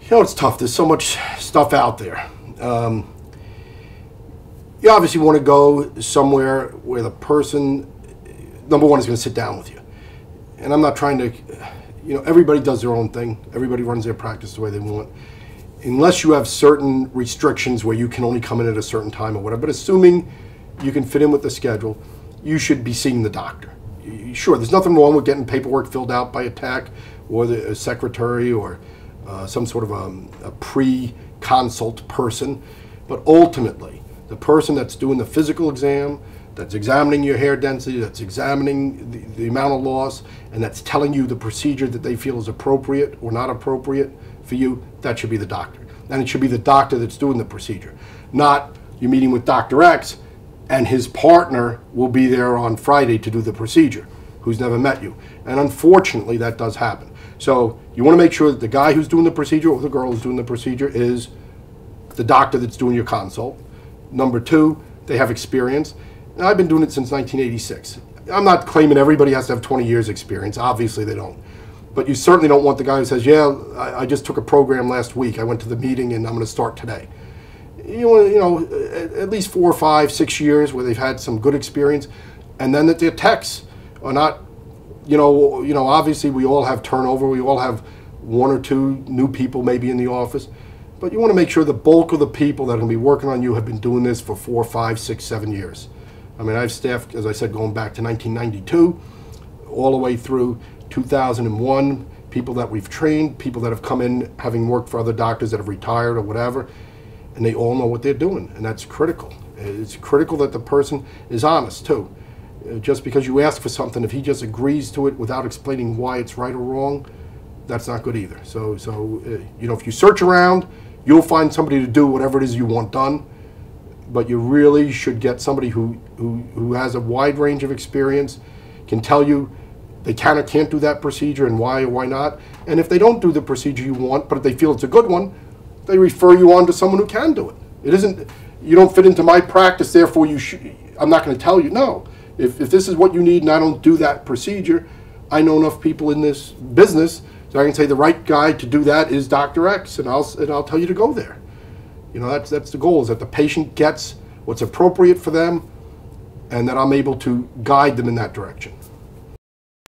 You know, it's tough. There's so much stuff out there. You obviously want to go somewhere where the person, number one, is going to sit down with you. And I'm not trying to, you know, everybody does their own thing. Everybody runs their practice the way they want. Unless you have certain restrictions where you can only come in at a certain time or whatever, but assuming you can fit in with the schedule, you should be seeing the doctor. Sure, there's nothing wrong with getting paperwork filled out by a tech or a secretary or some sort of a pre-consult person, but ultimately, the person that's doing the physical exam, that's examining your hair density, that's examining the amount of loss, and that's telling you the procedure that they feel is appropriate or not appropriate for you, that should be the doctor. And it should be the doctor that's doing the procedure. Not you're meeting with Dr. X and his partner will be there on Friday to do the procedure, who's never met you. And unfortunately, that does happen. So you want to make sure that the guy who's doing the procedure or the girl who's doing the procedure is the doctor that's doing your consult. Number two, they have experience. And I've been doing it since 1986. I'm not claiming everybody has to have 20 years experience. Obviously they don't. But you certainly don't want the guy who says, yeah, I just took a program last week. I went to the meeting and I'm going to start today. You want, you know, at least 4 or 5, 6 years where they've had some good experience. And then that their techs are not, you know, obviously we all have turnover. We all have 1 or 2 new people maybe in the office. But you want to make sure the bulk of the people that are going to be working on you have been doing this for 4, 5, 6, 7 years. I mean, I've staffed, as I said, going back to 1992, all the way through 2001, people that we've trained, people that have come in having worked for other doctors that have retired or whatever, and they all know what they're doing, and that's critical. It's critical that the person is honest, too. Just because you ask for something, if he just agrees to it without explaining why it's right or wrong, that's not good either. So you know, if you search around, you'll find somebody to do whatever it is you want done, but you really should get somebody who has a wide range of experience, can tell you they can or can't do that procedure and why or why not. And if they don't do the procedure you want, but if they feel it's a good one, they refer you on to someone who can do it. It isn't, you don't fit into my practice, therefore you should, I'm not going to tell you. No. If this is what you need and I don't do that procedure, I know enough people in this business so I can say the right guy to do that is Dr. X, and I'll tell you to go there. You know, that's the goal, is that the patient gets what's appropriate for them and that I'm able to guide them in that direction.